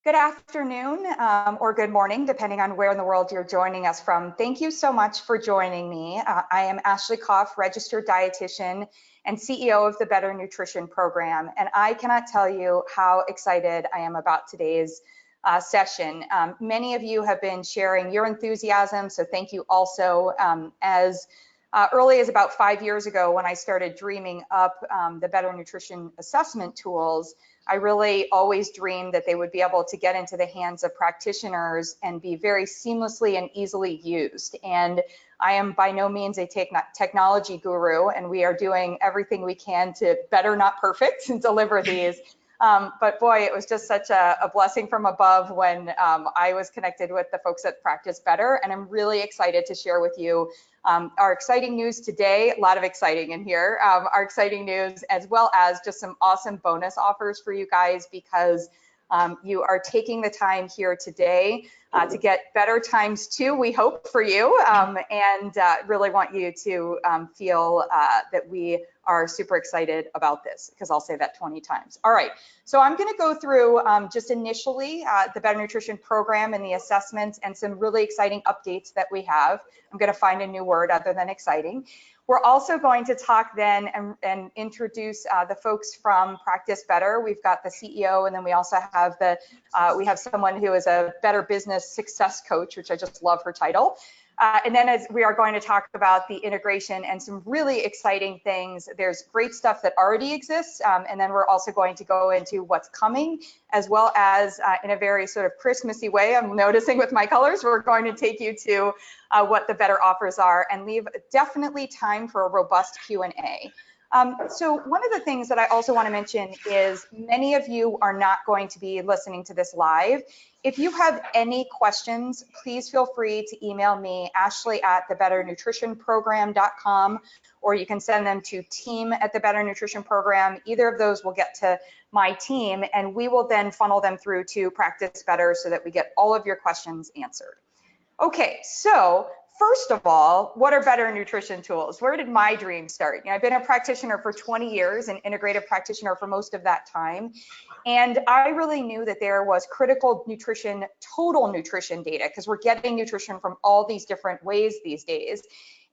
Good afternoon or good morning, depending on where in the world you're joining us from. Thank you so much for joining me. I am Ashley Koff, registered dietitian and CEO of the Better Nutrition Program, and I cannot tell you how excited I am about today's session. Many of you have been sharing your enthusiasm, so thank you also. As early as about 5 years ago, when I started dreaming up the Better Nutrition assessment tools, I really always dreamed that they would be able to get into the hands of practitioners and be very seamlessly and easily used. And I am by no means a technology guru, and we are doing everything we can to better, not perfect, deliver these. But boy, it was just such a blessing from above when I was connected with the folks at Practice Better, and I'm really excited to share with you our exciting news today. A lot of exciting in here. Our exciting news, as well as just some awesome bonus offers for you guys, because you are taking the time here today to get better ×2, we hope, for you, and really want you to feel that we are super excited about this, because I'll say that 20 times. All right, so I'm going to go through just initially the Better Nutrition Program and the assessments and some really exciting updates that we have. I'm going to find a new word other than exciting. We're also going to talk then and introduce the folks from Practice Better. We've got the CEO, and then we also have we have someone who is a Better Business Success Coach, which I just love her title. And then as we are going to talk about the integration and some really exciting things. There's great stuff that already exists, and then we're also going to go into what's coming, as well as in a very sort of Christmassy way, I'm noticing with my colors, we're going to take you to what the better offers are and leave definitely time for a robust Q&A. So one of the things that I also want to mention is many of you are not going to be listening to this live. If you have any questions, please feel free to email me, ashley@thebetternutritionprogram.com, or you can send them to team@thebetternutritionprogram. Either of those will get to my team, and we will then funnel them through to Practice Better so that we get all of your questions answered. Okay, so first of all, what are better nutrition tools? Where did my dream start? You know, I've been a practitioner for 20 years, an integrative practitioner for most of that time. And I really knew that there was critical nutrition, total nutrition data, because we're getting nutrition from all these different ways these days.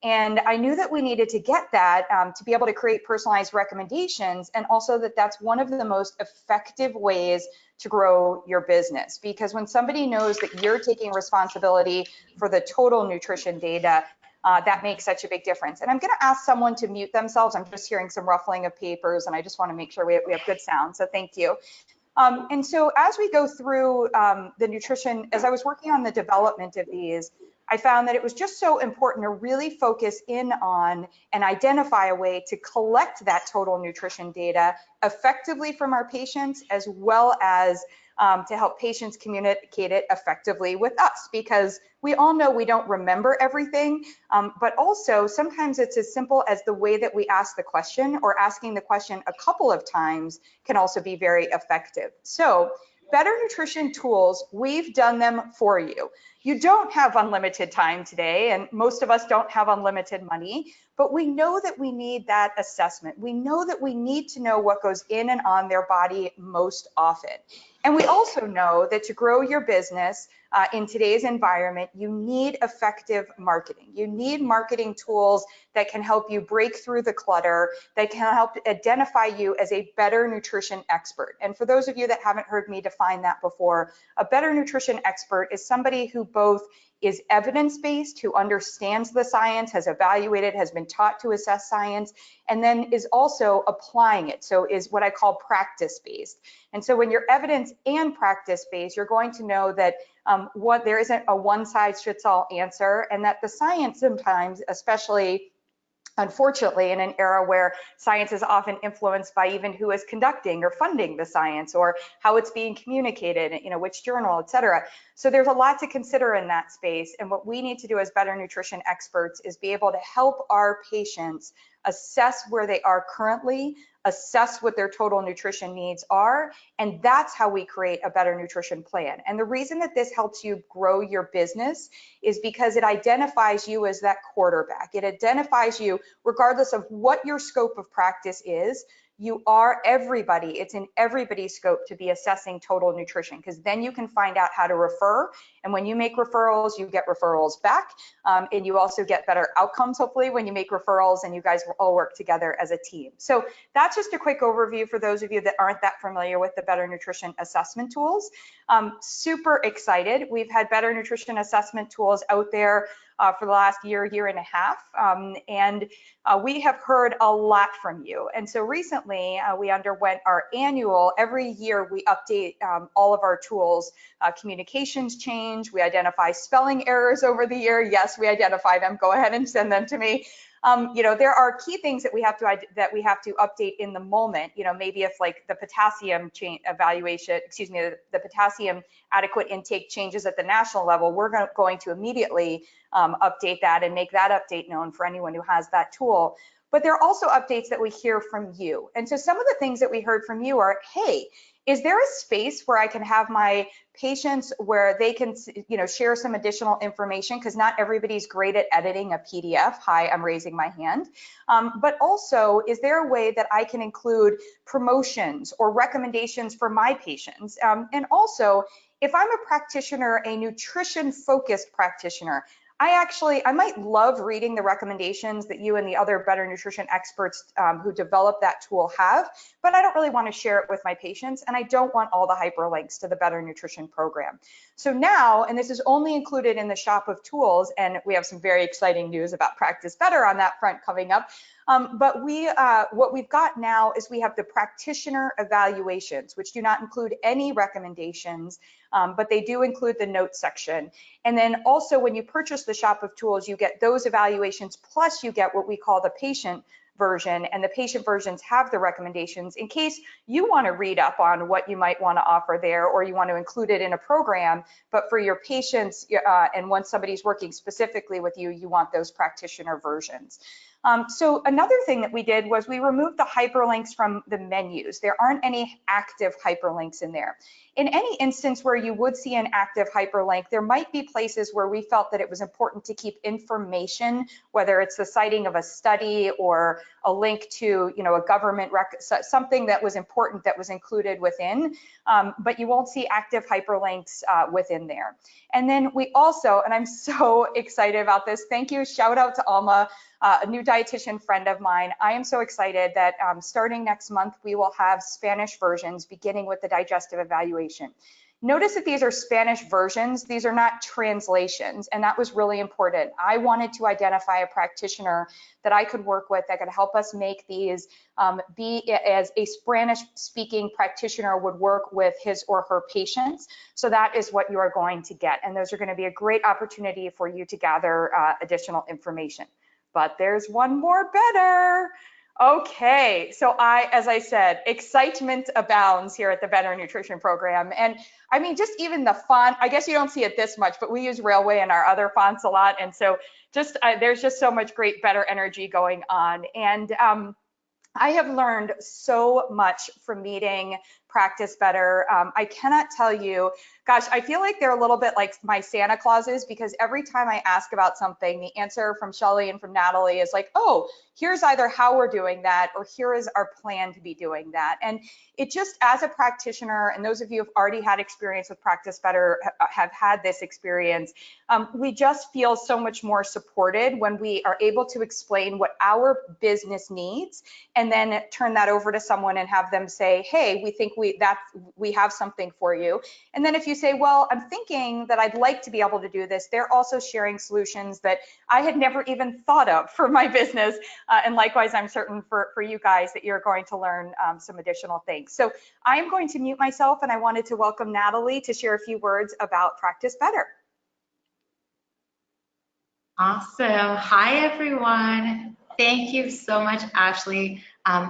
And I knew that we needed to get that to be able to create personalized recommendations, and also that that's one of the most effective ways to grow your business. Because when somebody knows that you're taking responsibility for the total nutrition data, that makes such a big difference. And I'm going to ask someone to mute themselves. I'm just hearing some ruffling of papers, and I just want to make sure we have good sound, so thank you. And so as we go through the nutrition, as I was working on the development of these, I found that it was just so important to really focus in on and identify a way to collect that total nutrition data effectively from our patients, as well as to help patients communicate it effectively with us, because we all know we don't remember everything, but also sometimes it's as simple as the way that we ask the question, or asking the question a couple of times can also be very effective. So Better Nutrition tools, we've done them for you. You don't have unlimited time today, and most of us don't have unlimited money, but we know that we need that assessment. We know that we need to know what goes in and on their body most often. And we also know that to grow your business in today's environment, you need effective marketing. You need marketing tools that can help you break through the clutter, that can help identify you as a better nutrition expert. And for those of you that haven't heard me define that before, a better nutrition expert is somebody who both is evidence-based, who understands the science, has evaluated, has been taught to assess science, and then is also applying it. So is what I call practice-based. And so when you're evidence and practice-based, you're going to know that there isn't a one-size-fits-all answer, and that the science sometimes, especially unfortunately, in an era where science is often influenced by even who is conducting or funding the science, or how it's being communicated, you know, which journal, et cetera. So there's a lot to consider in that space. And what we need to do as better nutrition experts is be able to help our patients assess where they are currently, assess what their total nutrition needs are, and that's how we create a better nutrition plan. And the reason that this helps you grow your business is because it identifies you as that quarterback. It identifies you, regardless of what your scope of practice is, it's in everybody's scope to be assessing total nutrition, because then you can find out how to refer. And when you make referrals, you get referrals back. And you also get better outcomes, hopefully, when you make referrals and you guys will all work together as a team. So that's just a quick overview for those of you that aren't that familiar with the Better Nutrition assessment tools. Super excited. We've had Better Nutrition assessment tools out there for the last year and a half. And we have heard a lot from you. And so recently we underwent our annual, every year we update all of our tools. Communications change, we identify spelling errors over the year. Yes, we identify them. Go ahead and send them to me. There are key things that we have to update in the moment. Maybe if like the potassium evaluation, the potassium adequate intake changes at the national level, we're going to immediately update that and make that update known for anyone who has that tool. But there are also updates that we hear from you. And so some of the things that we heard from you are, hey, is there a space where I can have my patients where they can, share some additional information? Because not everybody's great at editing a PDF. Hi, I'm raising my hand. But also, is there a way that I can include promotions or recommendations for my patients? And also, if I'm a practitioner, a nutrition-focused practitioner, I might love reading the recommendations that you and the other Better Nutrition experts who develop that tool have, but I don't really want to share it with my patients, and I don't want all the hyperlinks to the Better Nutrition program. So now, and this is only included in the shop of tools, and we have some very exciting news about Practice Better on that front coming up. But what we've got now is we have the practitioner evaluations, which do not include any recommendations, but they do include the notes section. And then also when you purchase the shop of tools, you get those evaluations, plus you get what we call the patient version, and the patient versions have the recommendations in case you want to read up on what you might want to offer there, or you want to include it in a program. But for your patients, and once somebody's working specifically with you, you want those practitioner versions. So another thing that we did was we removed the hyperlinks from the menus. There aren't any active hyperlinks in there. In any instance where you would see an active hyperlink, there might be places where we felt that it was important to keep information, whether it's the citing of a study or a link to, a government something that was important that was included within, but you won't see active hyperlinks within there. And then we also, and I'm so excited about this, thank you, shout out to Alma, a new dietitian friend of mine. I am so excited that starting next month, we will have Spanish versions beginning with the digestive evaluation. Notice that these are Spanish versions. These are not translations, and that was really important. I wanted to identify a practitioner that I could work with that could help us make these be as a Spanish-speaking practitioner would work with his or her patients. So that is what you are going to get, and those are going to be a great opportunity for you to gather additional information. But there's one more better. Okay, so as I said, excitement abounds here at the Better Nutrition program. And I mean, just even the font, I guess you don't see it this much, but we use Railway in our other fonts a lot. And so just there's just so much great Better energy going on. And I have learned so much from meeting Practice Better. I cannot tell you, gosh, I feel like they're a little bit like my Santa Clauses, because every time I ask about something, the answer from Shelley and from Nathalie is like, oh, here's either how we're doing that, or here is our plan to be doing that. And it just, as a practitioner, and those of you who've already had experience with Practice Better have had this experience, we just feel so much more supported when we are able to explain what our business needs, and then turn that over to someone and have them say, hey, we think we have something for you. And then if you say, well, I'm thinking that I'd like to be able to do this, they're also sharing solutions that I had never even thought of for my business. And likewise, I'm certain for you guys that you're going to learn some additional things. So I am going to mute myself, and I wanted to welcome Nathalie to share a few words about Practice Better. Awesome. Hi, everyone. Thank you so much, Ashley,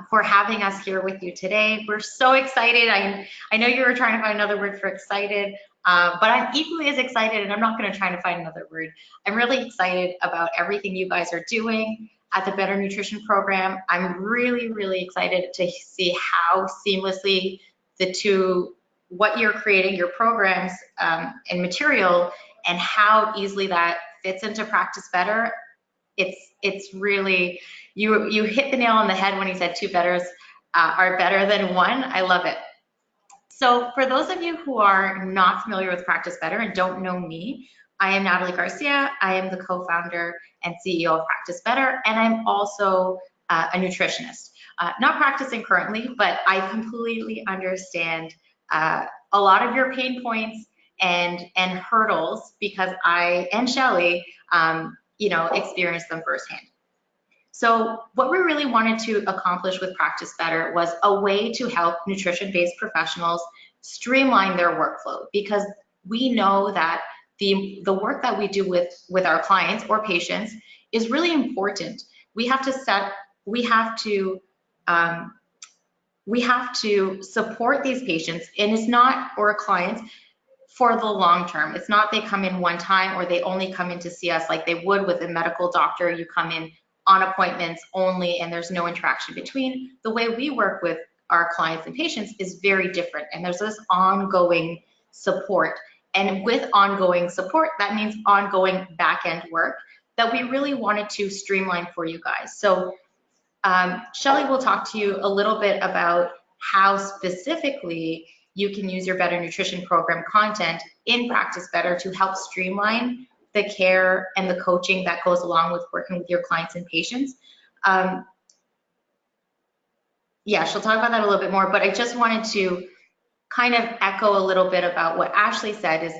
for having us here with you today. We're so excited. I know you were trying to find another word for excited, but I'm equally as excited, and I'm not going to try to find another word. I'm really excited about everything you guys are doing at the Better Nutrition program. I'm really, really excited to see how seamlessly what you're creating, your programs and material, and how easily that fits into Practice Better. It's really, you hit the nail on the head when you said two betters. are better than one. I love it. So for those of you who are not familiar with Practice Better and don't know me, I am Nathalie Garcia. I am the co-founder and CEO of Practice Better, and I'm also a nutritionist. Not practicing currently, but I completely understand a lot of your pain points and hurdles because I and Shelley, experienced them firsthand. So what we really wanted to accomplish with Practice Better was a way to help nutrition-based professionals streamline their workflow, because we know that the work that we do with our clients or patients is really important. We have to support these patients, and it's not, or clients, for the long term. It's not they come in one time or they only come in to see us like they would with a medical doctor. You come in on appointments only and there's no interaction between. The way we work with our clients and patients is very different, and there's this ongoing support. And with ongoing support, that means ongoing back-end work that we really wanted to streamline for you guys. So Shelley will talk to you a little bit about how specifically you can use your Better Nutrition Program content in Practice Better to help streamline the care and the coaching that goes along with working with your clients and patients. Yeah, she'll talk about that a little bit more, but I just wanted to kind of echo a little bit about what Ashley said, is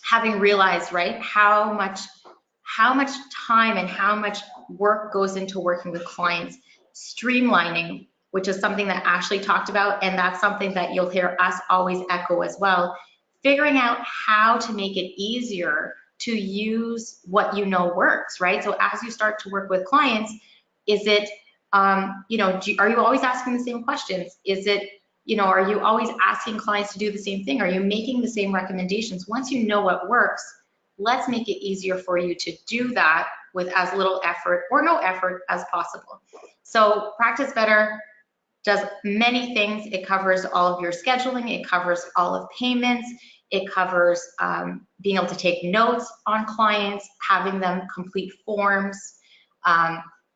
having realized, right, how much time and how much work goes into working with clients, streamlining, which is something that Ashley talked about, and that's something that you'll hear us always echo as well, figuring out how to make it easier to use what you know works, right? So as you start to work with clients, is it, are you always asking the same questions? Is it, are you always asking clients to do the same thing? Are you making the same recommendations? Once you know what works, let's make it easier for you to do that with as little effort or no effort as possible. So Practice Better does many things. It covers all of your scheduling. It covers all of payments. It covers being able to take notes on clients, having them complete forms,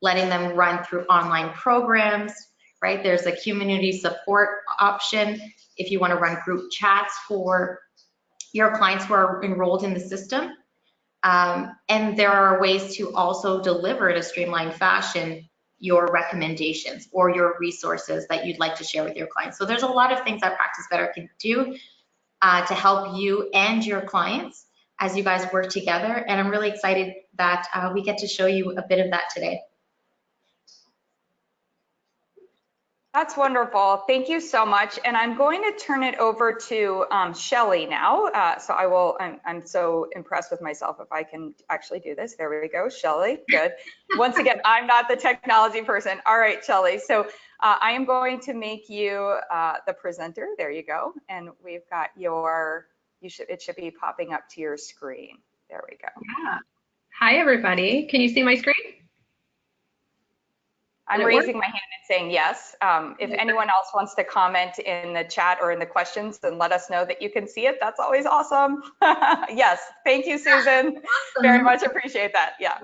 letting them run through online programs, right? There's a community support option if you want to run group chats for your clients who are enrolled in the system. And there are ways to also deliver in a streamlined fashion your recommendations or your resources that you'd like to share with your clients. So there's a lot of things that Practice Better can do to help you and your clients as you guys work together. And I'm really excited that we get to show you a bit of that today. That's wonderful. Thank you so much. And I'm going to turn it over to Shelley now. I'm so impressed with myself if I can actually do this. There we go, Shelley, good. Once again, I'm not the technology person. All right, Shelley. So I am going to make you the presenter. There you go. And we've got it should be popping up to your screen. There we go. Yeah. Hi, everybody. Can you see my screen? I'm raising my hand and saying yes. If anyone else wants to comment in the chat or in the questions, then let us know that you can see it. That's always awesome. Yes, thank you, Susan. Awesome. Very much appreciate that. Yeah.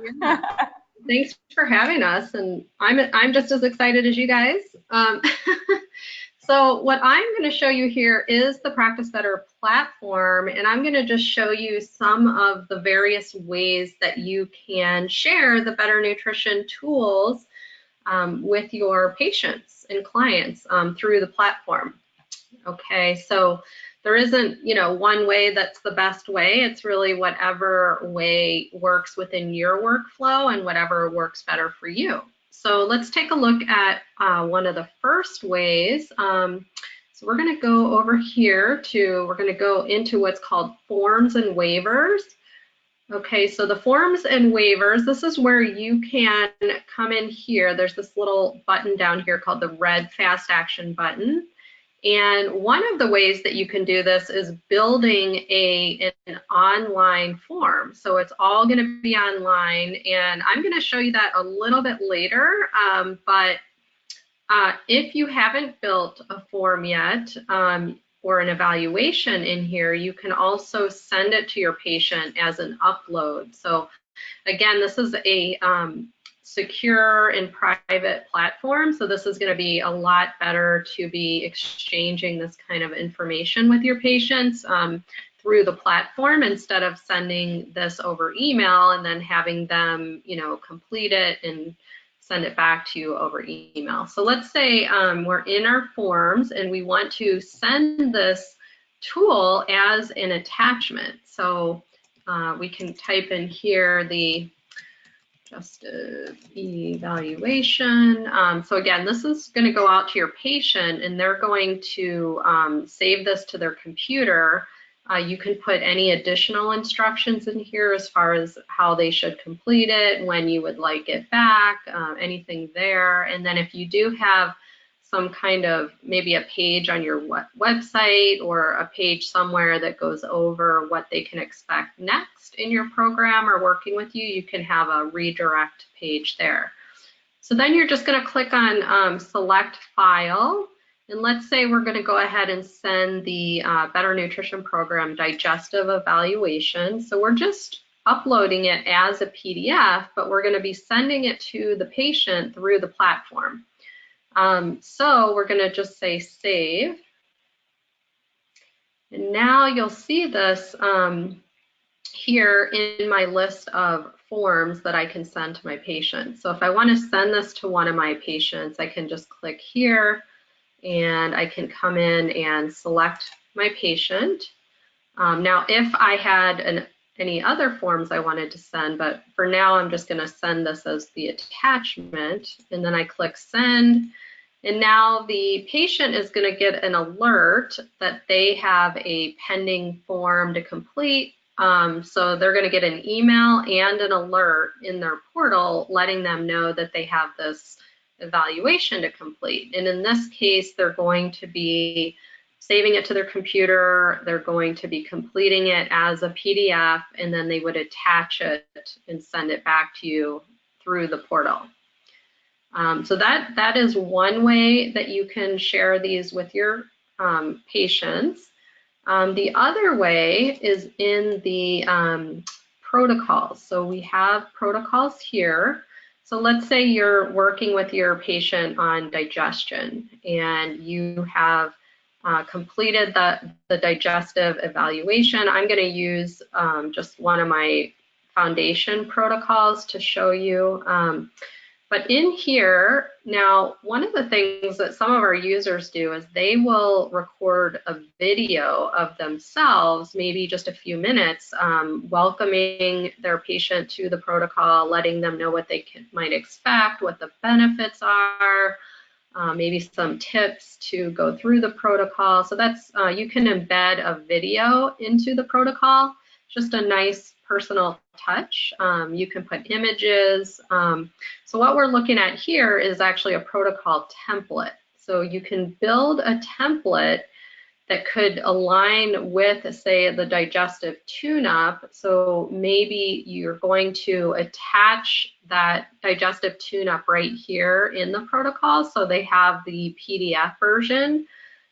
Thanks for having us, and I'm just as excited as you guys. So what I'm going to show you here is the Practice Better platform, and I'm going to just show you some of the various ways that you can share the Better Nutrition tools with your patients and clients through the platform. Okay, so there isn't, one way that's the best way. It's really whatever way works within your workflow and whatever works better for you. So let's take a look at one of the first ways. So we're going to go over here we're going to go into what's called forms and waivers. Okay, so the forms and waivers, this is where you can come in here. There's this little button down here called the red fast action button. And one of the ways that you can do this is building an online form. So it's all going to be online, and I'm going to show you that a little bit later. But if you haven't built a form yet, or an evaluation in here, you can also send it to your patient as an upload. So again, this is a secure and private platform. So this is going to be a lot better to be exchanging this kind of information with your patients through the platform instead of sending this over email and then having them, you know, complete it and send it back to you over email. So let's say we're in our forms and we want to send this tool as an attachment. So we can type in here the digestive evaluation. So again, this is going to go out to your patient and they're going to save this to their computer. You can put any additional instructions in here as far as how they should complete it, when you would like it back, anything there. And then if you do have some kind of maybe a page on your website or a page somewhere that goes over what they can expect next in your program or working with you, you can have a redirect page there. So then you're just going to click on select file. And let's say we're going to go ahead and send the Better Nutrition Program digestive evaluation. So we're just uploading it as a PDF, but we're going to be sending it to the patient through the platform. So we're going to just say save. And now you'll see this here in my list of forms that I can send to my patients. So if I want to send this to one of my patients, I can just click here and I can come in and select my patient. Now, if I had any other forms I wanted to send, but for now I'm just going to send this as the attachment, and then I click send, and now the patient is going to get an alert that they have a pending form to complete. So they're going to get an email and an alert in their portal letting them know that they have this evaluation to complete. And in this case, they're going to be saving it to their computer, they're going to be completing it as a PDF, and then they would attach it and send it back to you through the portal. So that is one way that you can share these with your patients. The other way is in the protocols. So we have protocols here. So let's say you're working with your patient on digestion and you have completed the digestive evaluation. I'm going to use just one of my foundation protocols to show you. But in here, now, one of the things that some of our users do is they will record a video of themselves, maybe just a few minutes, welcoming their patient to the protocol, letting them know what they might expect, what the benefits are, maybe some tips to go through the protocol. So that's, you can embed a video into the protocol, just a nice personal touch. You can put images. So what we're looking at here is actually a protocol template. So you can build a template that could align with, say, the digestive tune-up. So maybe you're going to attach that digestive tune-up right here in the protocol, so they have the PDF version.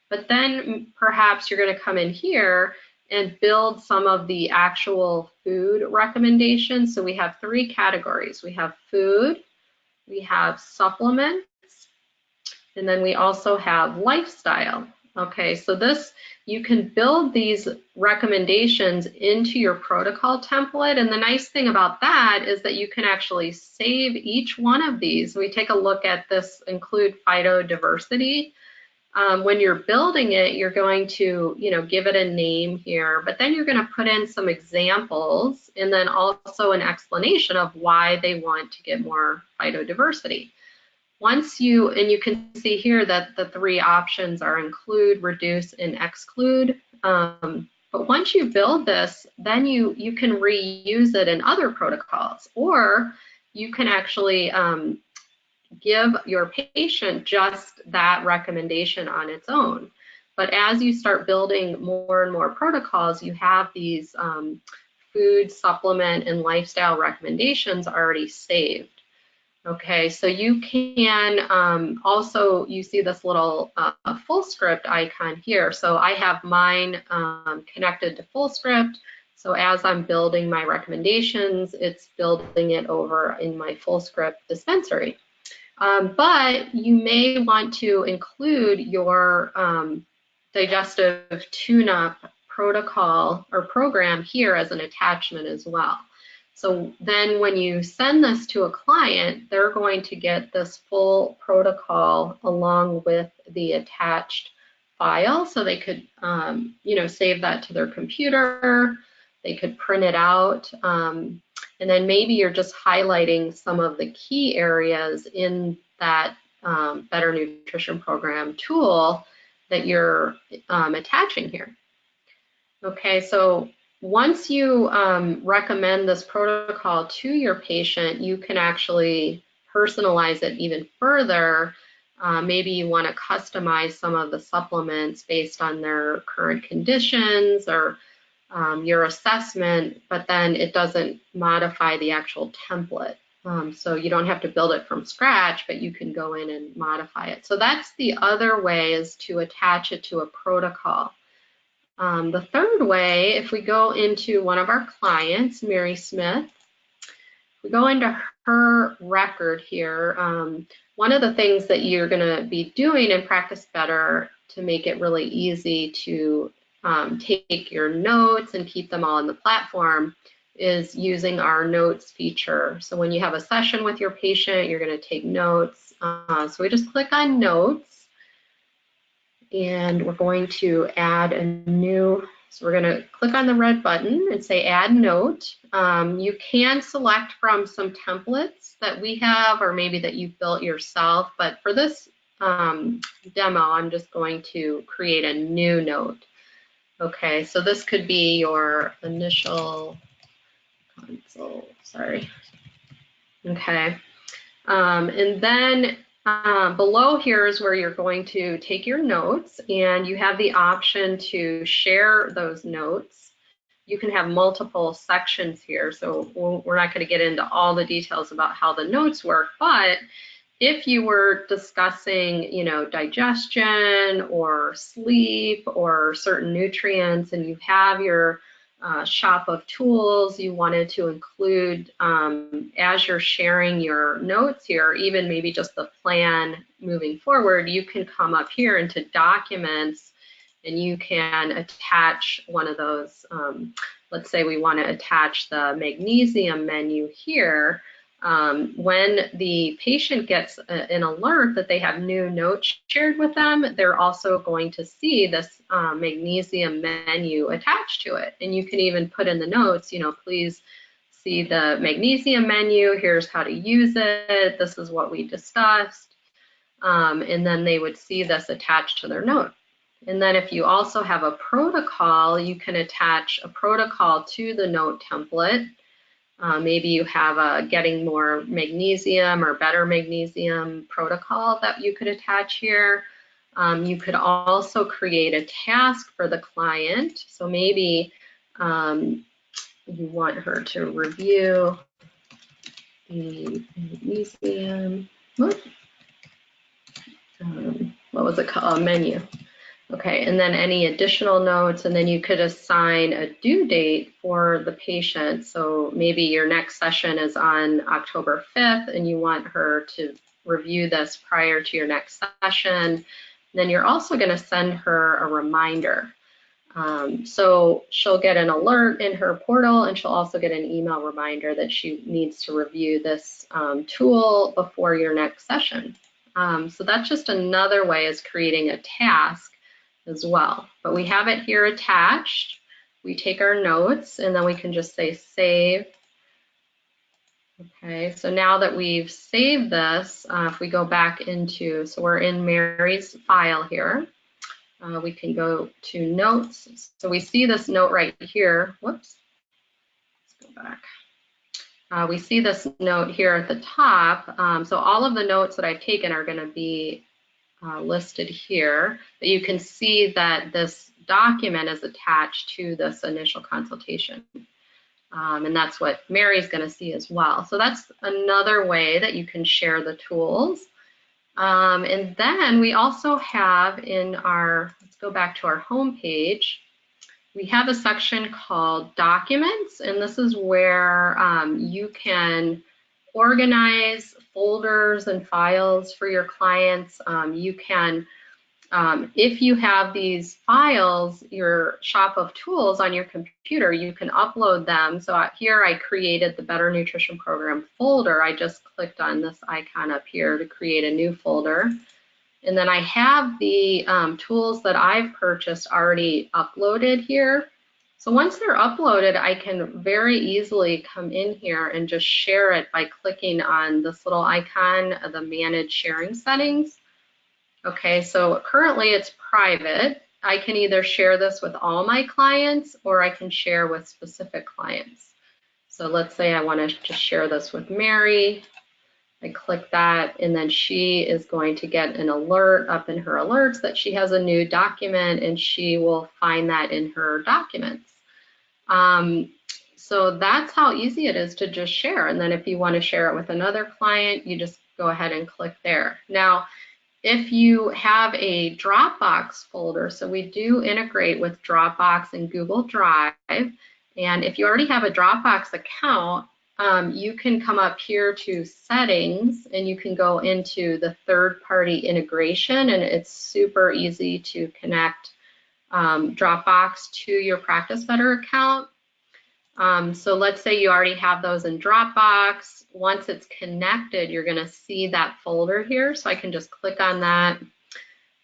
But then perhaps you're going to come in here and build some of the actual food recommendations. So we have three categories. We have food, we have supplements, and then we also have lifestyle. Okay, so this, you can build these recommendations into your protocol template. And the nice thing about that is that you can actually save each one of these. We take a look at this include phytodiversity. When you're building it, you're going to, give it a name here, but then you're going to put in some examples and then also an explanation of why they want to get more phytodiversity. Once you can see here that the three options are include, reduce, and exclude. But once you build this, then you can reuse it in other protocols, or you can actually give your patient just that recommendation on its own. But as you start building more and more protocols, you have these food, supplement, and lifestyle recommendations already saved. Okay, so you can also, you see this little full script icon here. So I have mine connected to full script. So as I'm building my recommendations, it's building it over in my full script dispensary. But you may want to include your digestive tune-up protocol or program here as an attachment as well. So then when you send this to a client, they're going to get this full protocol along with the attached file. So they could, save that to their computer. They could print it out. And then maybe you're just highlighting some of the key areas in that Better Nutrition Program tool that you're attaching here. Okay, so once you recommend this protocol to your patient, you can actually personalize it even further. Maybe you want to customize some of the supplements based on their current conditions or your assessment, but then it doesn't modify the actual template. So you don't have to build it from scratch, but you can go in and modify it. So that's the other way, is to attach it to a protocol. The third way, if we go into one of our clients, Mary Smith, we go into her record here. One of the things that you're going to be doing in Practice Better to make it really easy to take your notes and keep them all on the platform is using our notes feature. So when you have a session with your patient, you're going to take notes. So we just click on notes, and we're going to add a new, so we're going to click on the red button and say add note. You can select from some templates that we have, or maybe that you've built yourself, but for this demo, I'm just going to create a new note. Okay, so this could be your initial consult, sorry. Okay, and then below here is where you're going to take your notes, and you have the option to share those notes. You can have multiple sections here, so we're not going to get into all the details about how the notes work, but if you were discussing, digestion or sleep or certain nutrients, and you have your shop of tools you wanted to include as you're sharing your notes here, even maybe just the plan moving forward, you can come up here into documents and you can attach one of those. Let's say we want to attach the magnesium menu here. When the patient gets an alert that they have new notes shared with them, they're also going to see this magnesium menu attached to it. And you can even put in the notes, please see the magnesium menu, here's how to use it, this is what we discussed. And then they would see this attached to their note. And then if you also have a protocol, you can attach a protocol to the note template. Maybe you have a getting more magnesium or better magnesium protocol that you could attach here. You could also create a task for the client. So maybe you want her to review the magnesium, what was it called? Menu. Okay, and then any additional notes, and then you could assign a due date for the patient. So maybe your next session is on October 5th, and you want her to review this prior to your next session. Then you're also going to send her a reminder. So she'll get an alert in her portal, and she'll also get an email reminder that she needs to review this tool before your next session. So that's just another way, is creating a task as well. But we have it here attached. We take our notes, and then we can just say save. Okay, so now that we've saved this, if we go back into, so we're in Mary's file here, we can go to notes. So we see this note right here. Whoops, let's go back. We see this note here at the top. So all of the notes that I've taken are going to be listed here, but you can see that this document is attached to this initial consultation. And that's what Mary's going to see as well. So that's another way that you can share the tools. And then we also have in our, let's go back to our home page. we have a section called Documents, and this is where you can organize folders and files for your clients. You can, if you have these files, your shop of tools on your computer, you can upload them. So here I created the Better Nutrition Program folder. I just clicked on this icon up here to create a new folder. And then I have the tools that I've purchased already uploaded here. So once they're uploaded, I can very easily come in here and just share it by clicking on this little icon of the Manage Sharing Settings. Okay, so currently it's private. I can either share this with all my clients or I can share with specific clients. So let's say I want to just share this with Mary. I click that, and then she is going to get an alert up in her alerts that she has a new document, and she will find that in her documents. So that's how easy it is to just share. And then if you want to share it with another client, you just go ahead and click there. Now, if you have a Dropbox folder, so we do integrate with Dropbox and Google Drive, and if you already have a Dropbox account, you can come up here to Settings, and you can go into the third-party integration, and it's super easy to connect Dropbox to your Practice Better account. So let's say you already have those in Dropbox. Once it's connected, you're going to see that folder here. So I can just click on that,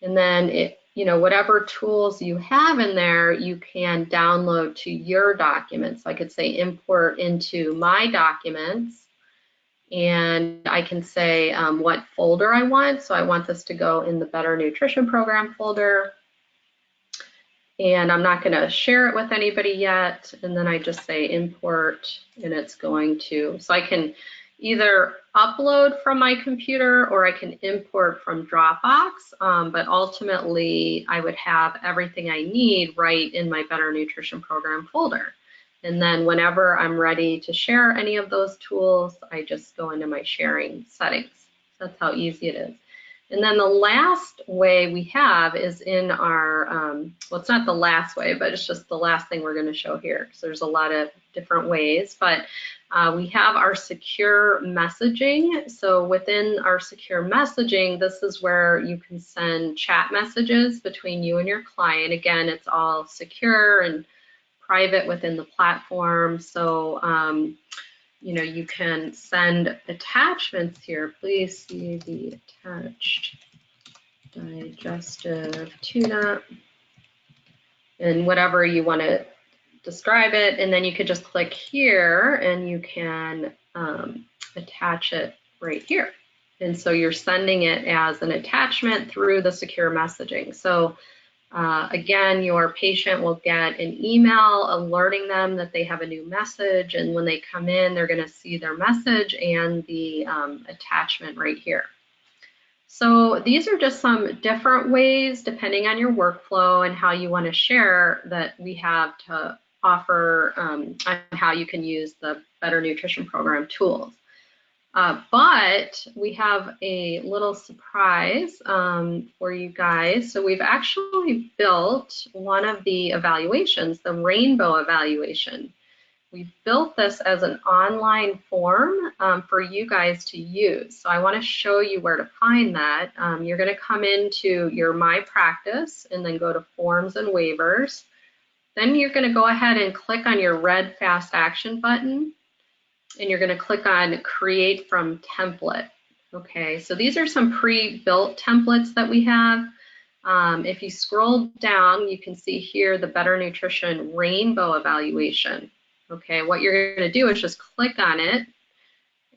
and then whatever tools you have in there, you can download to your documents. So I could say import into my documents, and I can say what folder I want. So I want this to go in the Better Nutrition Program folder. And I'm not going to share it with anybody yet. And then I just say import, and it's going to, so I can either upload from my computer or I can import from Dropbox. But ultimately, I would have everything I need right in my Better Nutrition Program folder. And then whenever I'm ready to share any of those tools, I just go into my sharing settings. That's how easy it is. And then the last way we have is in our, well, it's not the last way, but it's just the last thing we're going to show here, because there's a lot of different ways. But we have our secure messaging. So within our secure messaging, this is where you can send chat messages between you and your client. Again, it's all secure and private within the platform. So you can send attachments here. Please see the attached digestive tune-up, and whatever you want to describe it. And then you could just click here and you can attach it right here. And so you're sending it as an attachment through the secure messaging. So again, your patient will get an email alerting them that they have a new message, and when they come in, they're going to see their message and the attachment right here. So these are just some different ways, depending on your workflow and how you want to share, that we have to offer on how you can use the Better Nutrition Program tools. But we have a little surprise for you guys. So we've actually built one of the evaluations, the rainbow evaluation. We built this as an online form for you guys to use. So I want to show you where to find that. You're going to come into your My Practice and then go to Forms and Waivers. Then you're going to go ahead and click on your red Fast Action button, and you're going to click on Create from Template. Okay, so these are some pre-built templates that we have. If you scroll down, you can see here the Better Nutrition Rainbow Evaluation. Okay, what you're going to do is just click on it,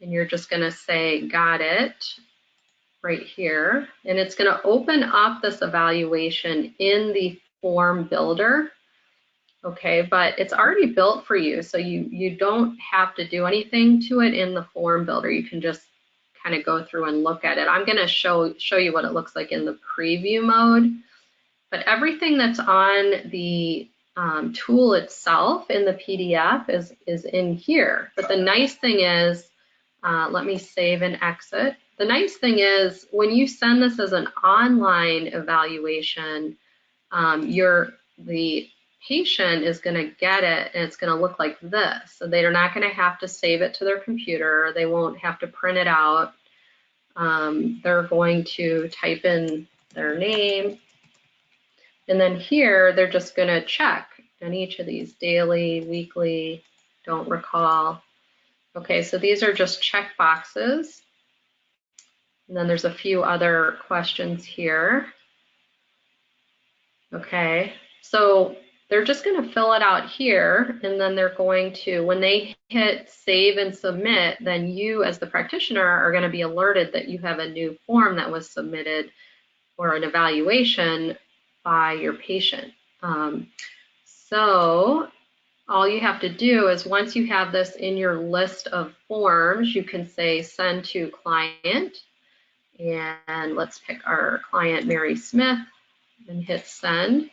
and you're just going to say, got it, right here. And it's going to open up this evaluation in the form builder. Okay, but it's already built for you, so you don't have to do anything to it in the form builder. You can just kind of go through and look at it. I'm going to show you what it looks like in the preview mode, but everything that's on the tool itself in the PDF is in here. But the nice thing is, let me save and exit. The nice thing is, when you send this as an online evaluation, the patient is going to get it, and it's going to look like this. So they're not going to have to save it to their computer. They won't have to print it out. They're going to type in their name, and then here they're just going to check on each of these: daily, weekly, don't recall. Okay, so these are just check boxes. And then there's a few other questions here. Okay, so they're just going to fill it out here, and then they're going to, when they hit save and submit, then you as the practitioner are going to be alerted that you have a new form that was submitted or an evaluation by your patient. So all you have to do is, once you have this in your list of forms, you can say send to client, and let's pick our client Mary Smith and hit send.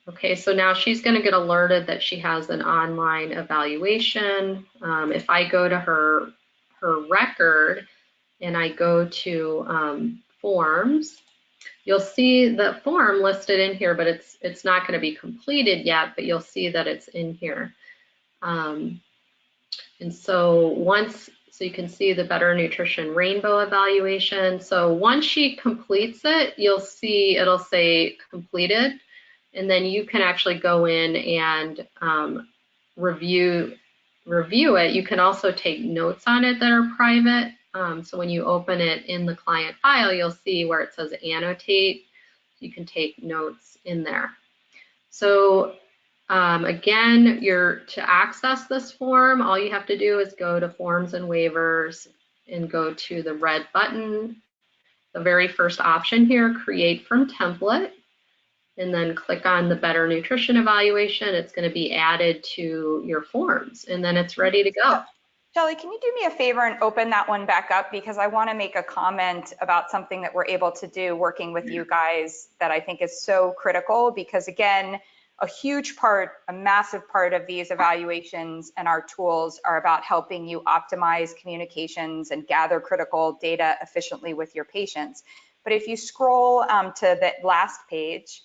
Okay, so now she's going to get alerted that she has an online evaluation. If I go to her record and I go to forms, you'll see the form listed in here, but it's not going to be completed yet, but you'll see that it's in here. And so so you can see the Better Nutrition Rainbow evaluation. So once she completes it, you'll see it'll say completed, and then you can actually go in and review it. You can also take notes on it that are private. So when you open it in the client file, you'll see where it says annotate. You can take notes in there. So again, to access this form, all you have to do is go to Forms and Waivers and go to the red button, the very first option here, Create from Template, and then click on the Better Nutrition Evaluation. It's going to be added to your forms, and then it's ready to go. Shelley, can you do me a favor and open that one back up? Because I want to make a comment about something that we're able to do working with you guys that I think is so critical, because again, a huge part, a massive part of these evaluations and our tools are about helping you optimize communications and gather critical data efficiently with your patients. But if you scroll to the last page,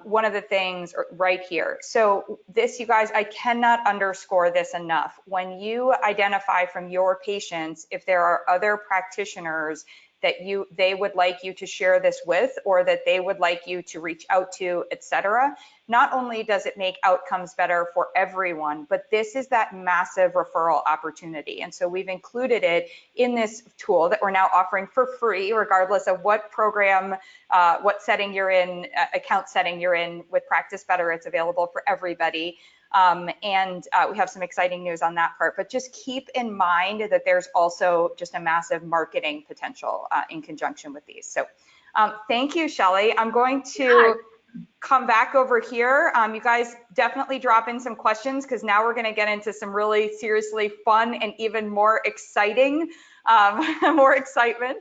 one of the things right here. So this, you guys, I cannot underscore this enough. When you identify from your patients if there are other practitioners that they would like you to share this with, or that they would like you to reach out to, etc. Not only does it make outcomes better for everyone, but this is that massive referral opportunity. And so we've included it in this tool that we're now offering for free, regardless of what program, what setting you're in, account setting you're in with Practice Better. It's available for everybody. And we have some exciting news on that part, but just keep in mind that there's also just a massive marketing potential in conjunction with these. So thank you, Shelley. I'm going to come back over here. You guys definitely drop in some questions, because now we're going to get into some really seriously fun and even more exciting, more excitement.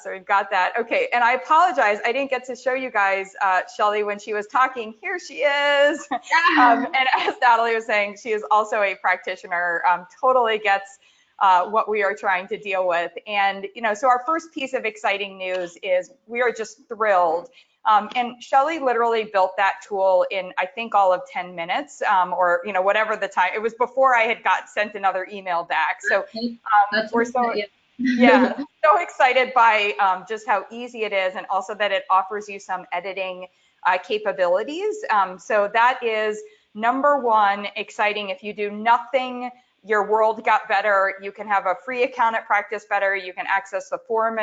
So we've got that. Okay, and I apologize, I didn't get to show you guys Shelley when she was talking. Here she is. And as Nathalie was saying, she is also a practitioner, totally gets what we are trying to deal with. And, so our first piece of exciting news is we are just thrilled. And Shelley literally built that tool in, I think, all of 10 minutes, or, whatever the time. It was before I had sent another email back. So we're so... Yeah, so excited by just how easy it is, and also that it offers you some editing capabilities. So that is number one, exciting. If you do nothing, your world got better. You can have a free account at Practice Better. You can access the forum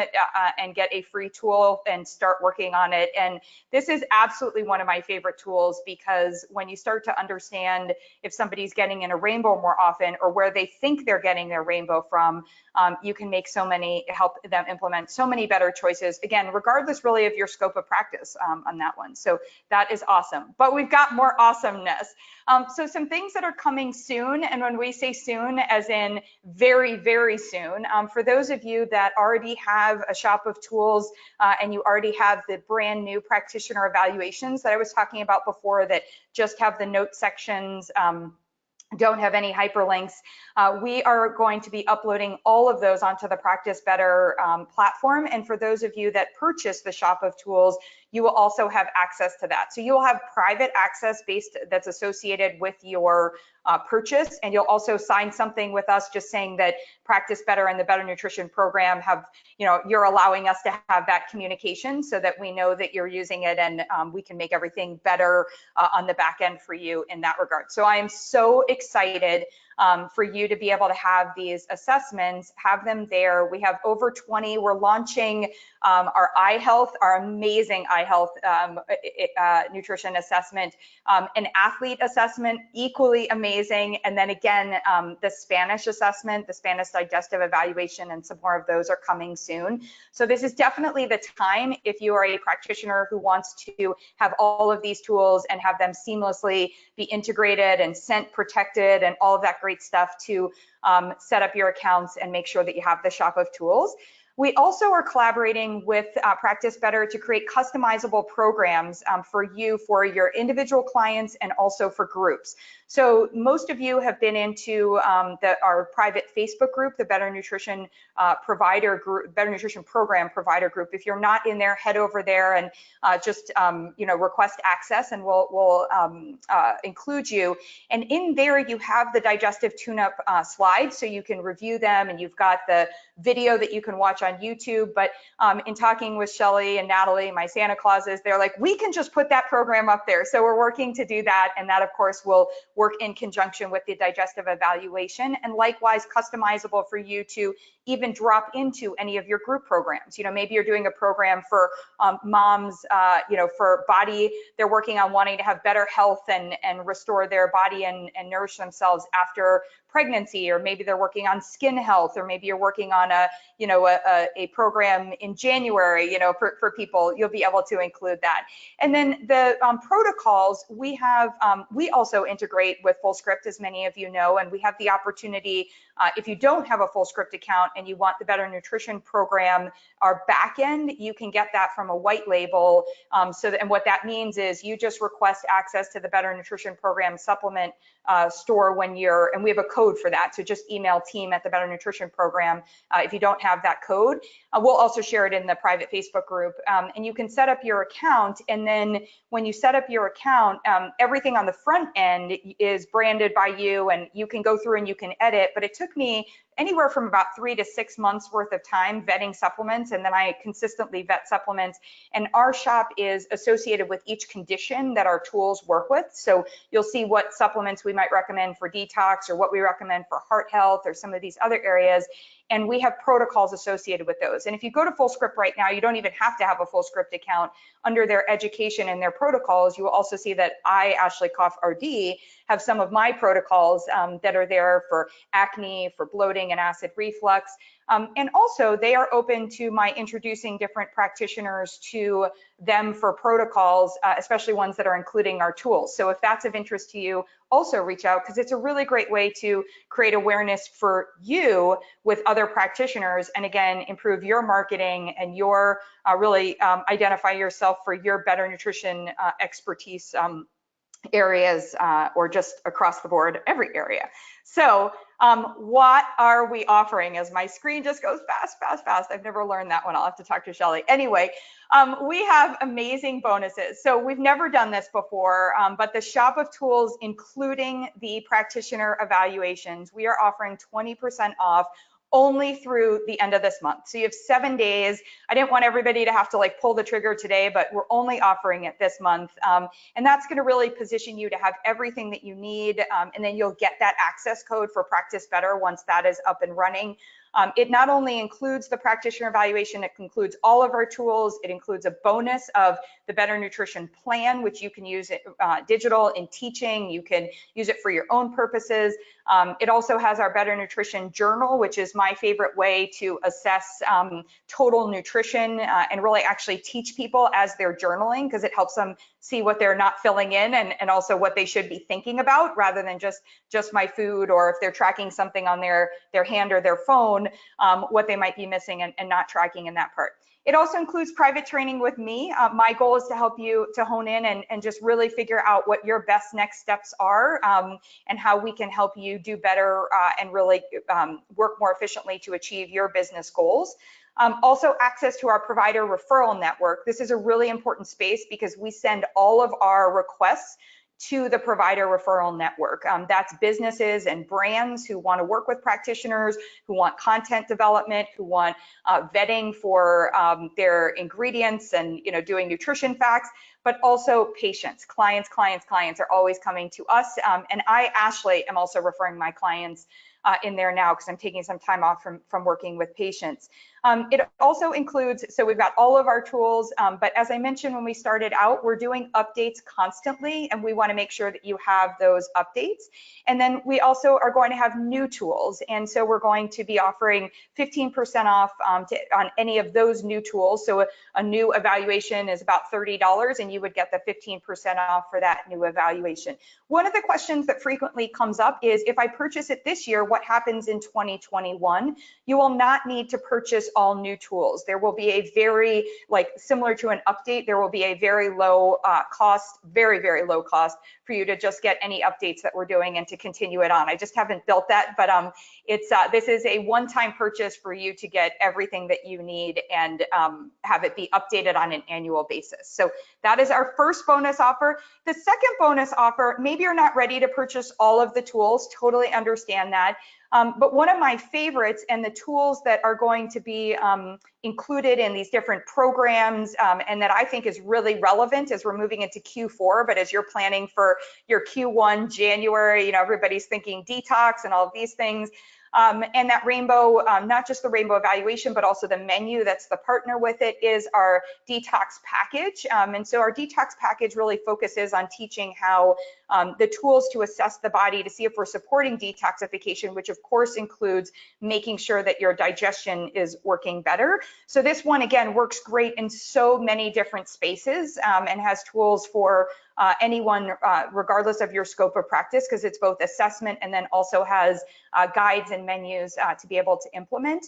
and get a free tool and start working on it. And this is absolutely one of my favorite tools, because when you start to understand if somebody's getting in a rainbow more often, or where they think they're getting their rainbow from, you can make help them implement so many better choices, again, regardless really of your scope of practice on that one. So that is awesome, but we've got more awesomeness. So some things that are coming soon, and when we say soon, as in very, very soon, for those of you that already have a shop of tools and you already have the brand new practitioner evaluations that I was talking about before, that just have the note sections, don't have any hyperlinks, we are going to be uploading all of those onto the Practice Better platform. And for those of you that purchase the shop of tools, you will also have access to that. So you will have private access that's associated with your purchase, and you'll also sign something with us just saying that Practice Better and the Better Nutrition Program have, you're allowing us to have that communication so that we know that you're using it, and we can make everything better on the back end for you in that regard. So I am so excited for you to be able to have these assessments, have them there. We have over 20. We're launching our eye health, our amazing eye health nutrition assessment, an athlete assessment, equally amazing. And then again, the Spanish assessment, the Spanish digestive evaluation, and some more of those are coming soon. So this is definitely the time if you are a practitioner who wants to have all of these tools and have them seamlessly be integrated and scent protected and all of that great stuff to set up your accounts and make sure that you have the shop of tools. We also are collaborating with Practice Better to create customizable programs for you, for your individual clients, and also for groups. So most of you have been into our private Facebook group, the Better Nutrition Provider Group, Better Nutrition Program Provider Group. If you're not in there, head over there and just request access, and we'll include you. And in there, you have the digestive tune-up slides, so you can review them, and you've got the video that you can watch on YouTube. But in talking with Shelley and Nathalie, my Santa Clauses, they're like, we can just put that program up there. So we're working to do that, and that of course will work in conjunction with the digestive evaluation, and likewise customizable for you to even drop into any of your group programs. Maybe you're doing a program for moms, for body, they're working on wanting to have better health and restore their body and nourish themselves after pregnancy, or maybe they're working on skin health, or maybe you're working on a program in January, for people. You'll be able to include that. And then the protocols, we also integrate with FullScript, as many of you know, and we have the opportunity, if you don't have a FullScript account and you want the Better Nutrition Program, our back end, you can get that from a white label. And what that means is you just request access to the Better Nutrition Program supplement store when and we have a code for that. So just email team@the-Better Nutrition Program if you don't have that code. We'll also share it in the private Facebook group, and you can set up your account. And then when you set up your account, everything on the front end is branded by you, and you can go through and you can edit. But it took me anywhere from about 3 to 6 months worth of time vetting supplements, and then I consistently vet supplements. And our shop is associated with each condition that our tools work with. So you'll see what supplements we might recommend for detox, or what we recommend for heart health, or some of these other areas. And we have protocols associated with those. And if you go to FullScript right now, you don't even have to have a FullScript account. Under their education and their protocols, you will also see that I, Ashley Koff RD, have some of my protocols that are there for acne, for bloating and acid reflux. And also they are open to my introducing different practitioners to them for protocols, especially ones that are including our tools. So if that's of interest to you, also reach out, because it's a really great way to create awareness for you with other practitioners, and again, improve your marketing and your really identify yourself for your better nutrition expertise areas, or just across the board, every area. So what are we offering? As my screen just goes fast, fast, fast. I've never learned that one. I'll have to talk to Shelley. Anyway, we have amazing bonuses. So we've never done this before, but the shop of tools, including the practitioner evaluations, we are offering 20% off only through the end of this month. So you have 7 days. I didn't want everybody to have to pull the trigger today, but we're only offering it this month. And that's going to really position you to have everything that you need. And then you'll get that access code for Practice Better once that is up and running. It not only includes the practitioner evaluation, it includes all of our tools. It includes a bonus of the Better Nutrition Plan, which you can use it digital in teaching. You can use it for your own purposes. It also has our Better Nutrition Journal, which is my favorite way to assess total nutrition and really actually teach people as they're journaling, because it helps them see what they're not filling in, and also what they should be thinking about, rather than just my food, or if they're tracking something on their hand or their phone, what they might be missing and not tracking in that part. It also includes private training with me. My goal is to help you to hone in and just really figure out what your best next steps are, and how we can help you do better and really work more efficiently to achieve your business goals. Also access to our provider referral network. This is a really important space because we send all of our requests to the provider referral network. That's businesses and brands who want to work with practitioners, who want content development, who want vetting for their ingredients and doing nutrition facts, but also patients, clients are always coming to us. And I, Ashley, am also referring my clients in there now because I'm taking some time off from working with patients. It also includes, so we've got all of our tools, but as I mentioned when we started out, we're doing updates constantly, and we want to make sure that you have those updates. And then we also are going to have new tools, and so we're going to be offering 15% off on any of those new tools. So a new evaluation is about $30, and you would get the 15% off for that new evaluation. One of the questions that frequently comes up is, if I purchase it this year, what happens in 2021? You will not need to purchase all new tools. There will be a very, similar to an update, there will be a very low cost, very low cost for you to just get any updates that we're doing and to continue it on. I just haven't built that, but this is a one-time purchase for you to get everything that you need and have it be updated on an annual basis. So that is our first bonus offer. The second bonus offer, maybe you're not ready to purchase all of the tools, totally understand that. But one of my favorites and the tools that are going to be included in these different programs and that I think is really relevant as we're moving into Q4, but as you're planning for your Q1 January, everybody's thinking detox and all of these things. And that rainbow, not just the rainbow evaluation, but also the menu that's the partner with it, is our Detox Package. And so our Detox Package really focuses on teaching how the tools to assess the body to see if we're supporting detoxification, which of course includes making sure that your digestion is working better. So this one, again, works great in so many different spaces and has tools for anyone, regardless of your scope of practice, because it's both assessment and then also has guides and menus to be able to implement.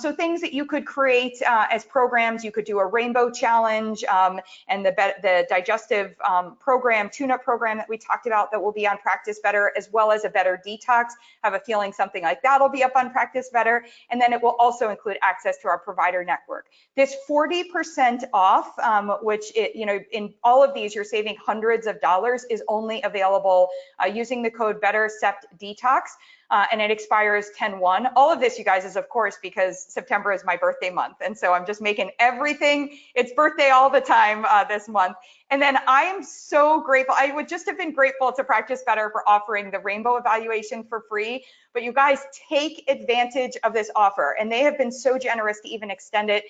So things that you could create as programs, you could do a rainbow challenge and the digestive program, tune-up program that we talked about that will be on Practice Better, as well as a better detox. Have a feeling something like that will be up on Practice Better. And then it will also include access to our provider network. This 40% off, which in all of these, you're saving hundreds of dollars, is only available using the code BetterSeptDetox. And it expires 10/1. All of this, you guys, is of course because September is my birthday month, and so I'm just making everything its birthday all the time this month. And then I am so grateful. I would just have been grateful to Practice Better for offering the rainbow evaluation for free, but you guys take advantage of this offer, and they have been so generous to even extend it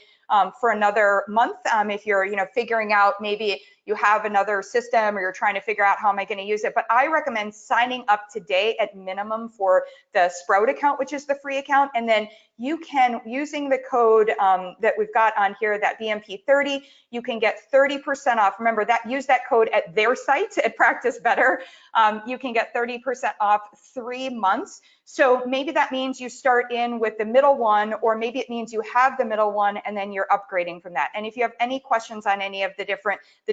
for another month. If you're figuring out, maybe you have another system or you're trying to figure out how am I going to use it, but I recommend signing up today at minimum for the Sprout account, which is the free account, and then you can, using the code that we've got on here, that BNP30, you can get 30% off. Remember that, use that code at their site at Practice Better. You can get 30% off 3 months. So maybe that means you start in with the middle one, or maybe it means you have the middle one and then you're upgrading from that. And if you have any questions on any of the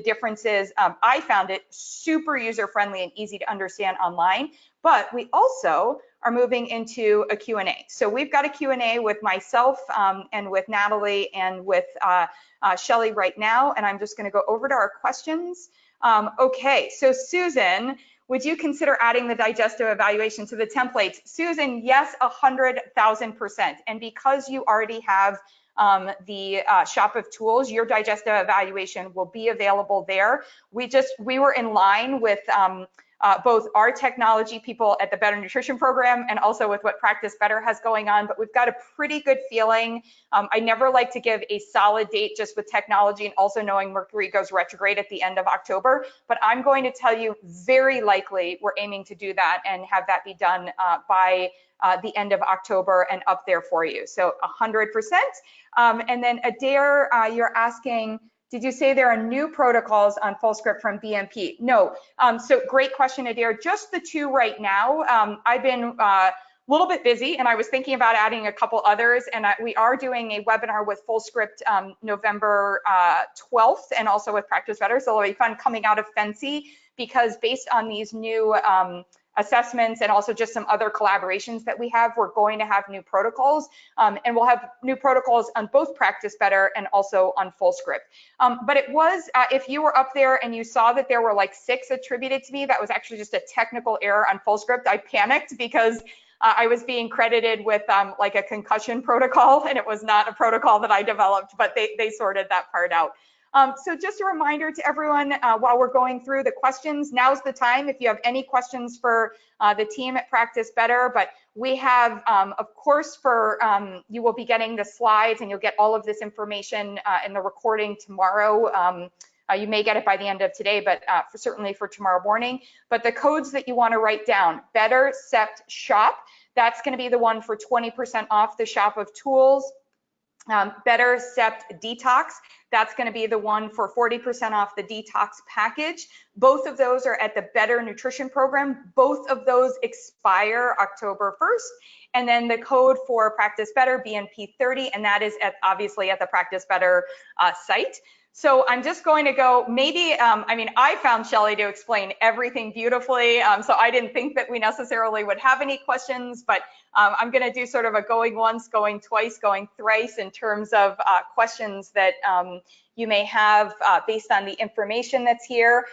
differences, I found it super user-friendly and easy to understand online. But we also are moving into a Q&A. So we've got a Q&A with myself and with Nathalie and with Shelley right now, and I'm just going to go over to our questions. Okay, so Susan, would you consider adding the digestive evaluation to the templates? Susan, yes, 100,000%. And because you already have the shop of tools, your digestive evaluation will be available there. We were in line with both our technology people at the Better Nutrition Program and also with what Practice Better has going on, but we've got a pretty good feeling. I never like to give a solid date just with technology and also knowing Mercury goes retrograde at the end of October, but I'm going to tell you very likely we're aiming to do that and have that be done by the end of October and up there for you. So 100%. And then Adair, you're asking, did you say there are new protocols on FullScript from BNP? No. So great question, Adair. Just the 2 right now. I've been a little bit busy, and I was thinking about adding a couple others, and we are doing a webinar with FullScript November 12th, and also with Practice Better, so it'll be fun coming out of Fancy, because based on these new assessments and also just some other collaborations that we have, we're going to have new protocols, and we'll have new protocols on both Practice Better and also on FullScript. But it was, if you were up there and you saw that there were like 6 attributed to me, that was actually just a technical error on FullScript. I panicked because I was being credited with like a concussion protocol, and it was not a protocol that I developed, but they sorted that part out. So just a reminder to everyone, while we're going through the questions, now's the time if you have any questions for the team at Practice Better. But we have, of course, you will be getting the slides, and you'll get all of this information in the recording tomorrow. You may get it by the end of today, but certainly for tomorrow morning. But the codes that you want to write down: Better Cept Shop, that's going to be the one for 20% off the shop of tools. Better Cept Detox, that's going to be the one for 40% off the Detox Package. Both of those are at the Better Nutrition Program. Both of those expire October 1st. And then the code for Practice Better, BNP30, and that is obviously at the Practice Better site. So I'm just going to go, maybe, I mean, I found Shelley to explain everything beautifully, so I didn't think that we necessarily would have any questions, but I'm going to do sort of a going once, going twice, going thrice in terms of questions that you may have based on the information that's here.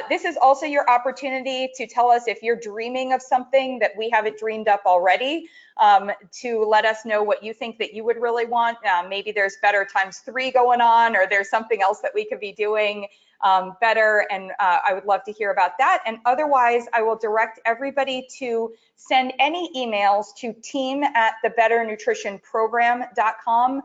This is also your opportunity to tell us if you're dreaming of something that we haven't dreamed up already, to let us know what you think that you would really want. Maybe there's Better ×3 going on, or there's something else that we could be doing better, and I would love to hear about that. And otherwise, I will direct everybody to send any emails to team@thebetternutritionprogram.com.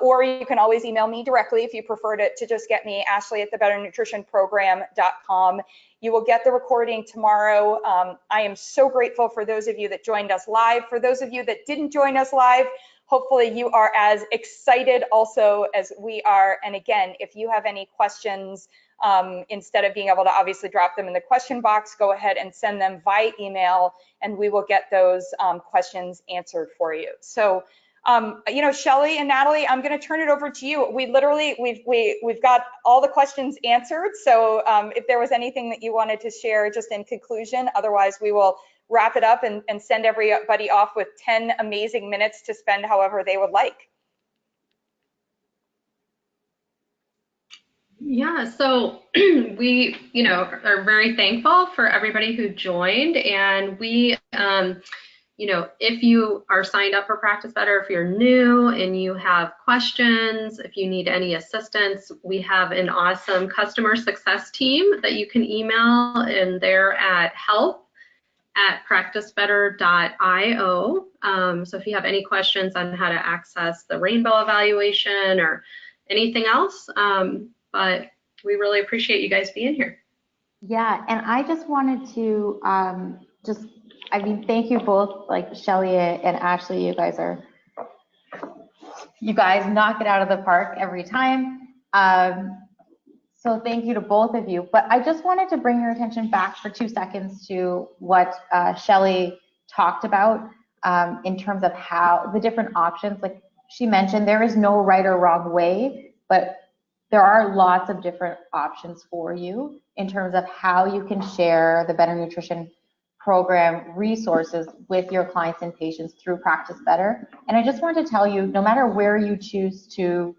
Or you can always email me directly if you prefer to just get me, Ashley at thebetternutritionprogram.com. You will get the recording tomorrow. I am so grateful for those of you that joined us live. For those of you that didn't join us live, hopefully you are as excited also as we are. And again, if you have any questions, instead of being able to obviously drop them in the question box, go ahead and send them via email, and we will get those questions answered for you. So, you know, Shelley and Nathalie, I'm going to turn it over to you. We've got all the questions answered. So if there was anything that you wanted to share just in conclusion, otherwise we will wrap it up and send everybody off with 10 amazing minutes to spend however they would like. Yeah, so we, you know, are very thankful for everybody who joined, and we, you know, if you are signed up for Practice Better, if you're new and you have questions, if you need any assistance, we have an awesome customer success team that you can email, and they're at help@practicebetter.io. So if you have any questions on how to access the rainbow evaluation or anything else, but we really appreciate you guys being here. Yeah, and I just wanted to I mean, thank you both, like Shelley and Ashley. You guys knock it out of the park every time. So thank you to both of you. But I just wanted to bring your attention back for 2 seconds to what Shelley talked about in terms of how the different options. Like she mentioned, there is no right or wrong way, but there are lots of different options for you in terms of how you can share the Better Nutrition Program resources with your clients and patients through Practice Better. And I just want to tell you, no matter where you choose to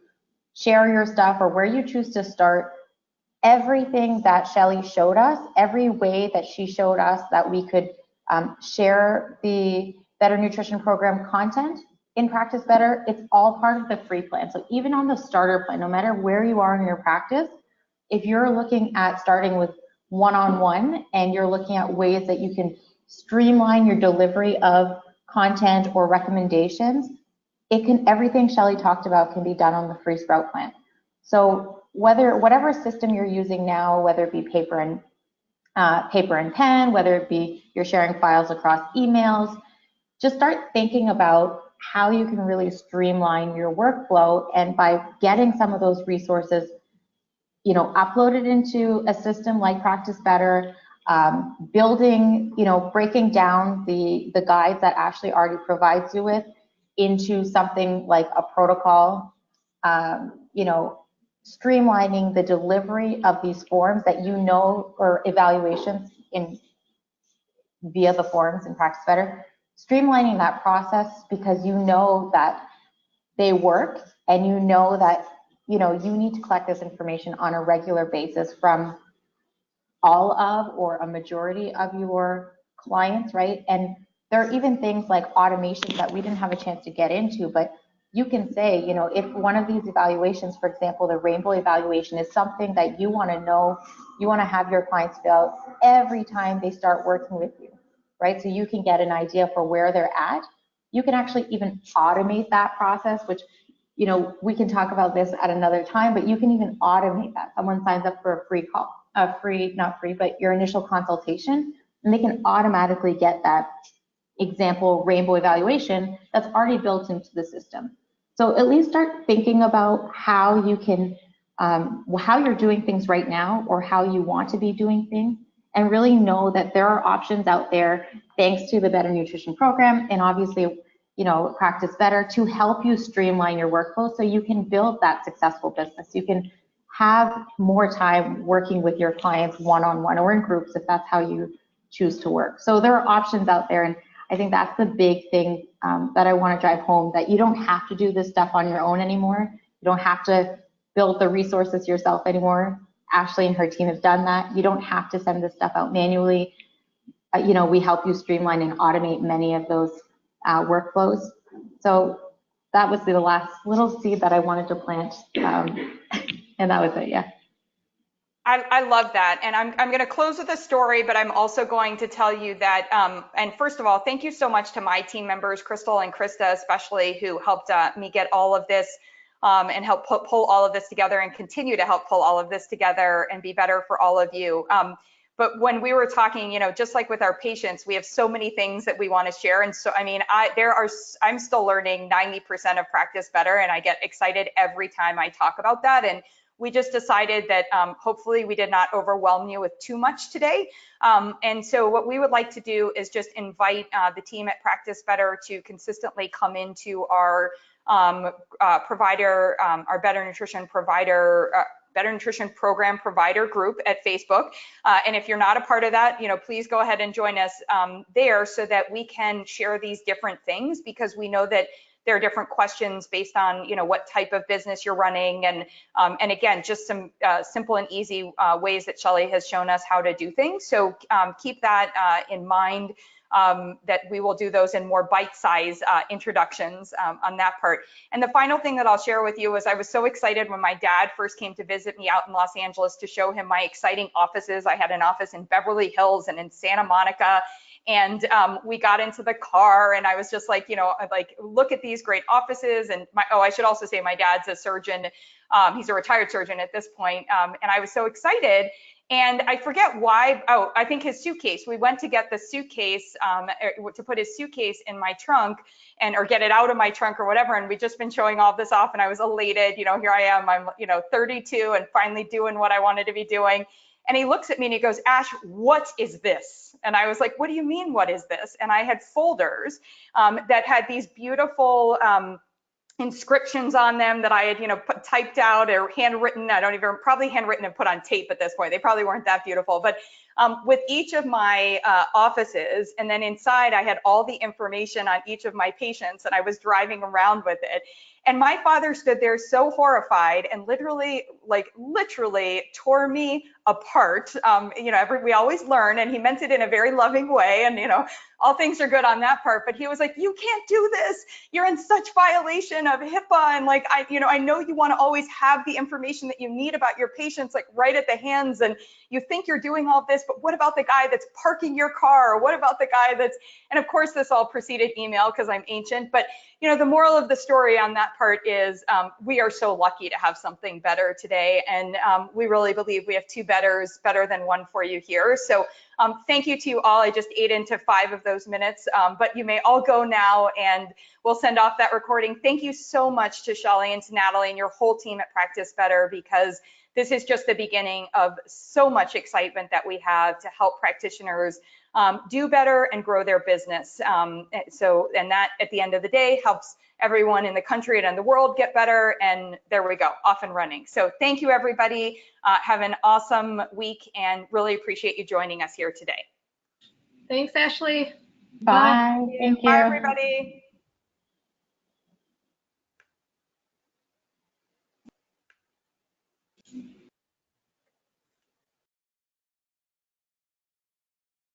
share your stuff or where you choose to start, everything that Shelley showed us, every way that she showed us that we could share the Better Nutrition Program content in Practice Better, it's all part of the free plan. So even on the starter plan, no matter where you are in your practice, if you're looking at starting with one-on-one and you're looking at ways that you can streamline your delivery of content or recommendations, everything Shelley talked about can be done on the free Sprout plan. So whatever system you're using now, whether it be paper and pen, whether it be you're sharing files across emails, just start thinking about how you can really streamline your workflow, and by getting some of those resources, you know, uploaded into a system like Practice Better, building, you know, breaking down the guides that Ashley already provides you with into something like a protocol, you know, streamlining the delivery of these forms that you know, or evaluations via the forms in Practice Better, streamlining that process because you know that they work and you know that, you know, you need to collect this information on a regular basis from all of or a majority of your clients, right? And there are even things like automation that we didn't have a chance to get into, but you can say, you know, if one of these evaluations, for example, the rainbow evaluation is something that you want to know, you want to have your clients fill out every time they start working with you, right? So you can get an idea for where they're at. You can actually even automate that process, which, you know, we can talk about this at another time, but you can even automate that. Someone signs up for a free call, not free, but your initial consultation, and they can automatically get that example rainbow evaluation that's already built into the system. So at least start thinking about how you can, how you're doing things right now or how you want to be doing things, and really know that there are options out there thanks to the Better Nutrition Program and obviously, you know, Practice Better to help you streamline your workflow so you can build that successful business. You can have more time working with your clients one-on-one or in groups if that's how you choose to work. So there are options out there, and I think that's the big thing that I want to drive home, that you don't have to do this stuff on your own anymore. You don't have to build the resources yourself anymore. Ashley and her team have done that. You don't have to send this stuff out manually. You know, we help you streamline and automate many of those workflows. So that was the last little seed that I wanted to plant, and that was it, yeah. I love that. And I'm going to close with a story, but I'm also going to tell you that, and first of all, thank you so much to my team members, Crystal and Krista especially, who helped me get all of this and help pull all of this together and continue to help pull all of this together and be better for all of you. But when we were talking, you know, just like with our patients, we have so many things that we want to share. And so, I mean, I'm still learning 90% of Practice Better, and I get excited every time I talk about that. And we just decided that hopefully we did not overwhelm you with too much today. And so what we would like to do is just invite the team at Practice Better to consistently come into our provider, our Better Nutrition provider, Better Nutrition Program provider group at Facebook. And if you're not a part of that, you know, please go ahead and join us there so that we can share these different things, because we know that there are different questions based on, you know, what type of business you're running. And again, just some simple and easy ways that Shelley has shown us how to do things. So keep that in mind, that we will do those in more bite-sized introductions on that part. And the final thing that I'll share with you is I was so excited when my dad first came to visit me out in Los Angeles to show him my exciting offices. I had an office in Beverly Hills and in Santa Monica. And we got into the car and I was just like, you know, like, look at these great offices. And I should also say my dad's a surgeon. He's a retired surgeon at this point. And I was so excited. And I forget why. Oh, I think his suitcase. We went to get the suitcase, to put his suitcase in my trunk or get it out of my trunk or whatever. And we'd just been showing all this off and I was elated. You know, here I am, I'm, you know, 32 and finally doing what I wanted to be doing. And he looks at me and he goes, Ash, what is this? And I was like, what do you mean, what is this? And I had folders that had these beautiful inscriptions on them that I had, you know, typed out or handwritten. I don't even, probably handwritten and put on tape at this point. They probably weren't that beautiful, but with each of my offices, and then inside I had all the information on each of my patients, and I was driving around with it. And my father stood there so horrified and literally tore me apart. You know, we always learn, and he meant it in a very loving way. And, you know, all things are good on that part. But he was like, you can't do this. You're in such violation of HIPAA. And like, I know you want to always have the information that you need about your patients, like right at the hands. And you think you're doing all this, but what about the guy that's parking your car? Or what about the guy that's, and of course, this all preceded email because I'm ancient. But, you know, the moral of the story on that part is we are so lucky to have something better today. And we really believe we have two betters, better than one for you here. So thank you to you all. I just ate into 5 of those minutes, but you may all go now and we'll send off that recording. Thank you so much to Shelley and to Nathalie and your whole team at Practice Better, because this is just the beginning of so much excitement that we have to help practitioners do better and grow their business. And that at the end of the day helps everyone in the country and in the world get better. And there we go, off and running. So thank you, everybody. Have an awesome week and really appreciate you joining us here today. Thanks, Ashley. Bye. Thank you. Bye, everybody.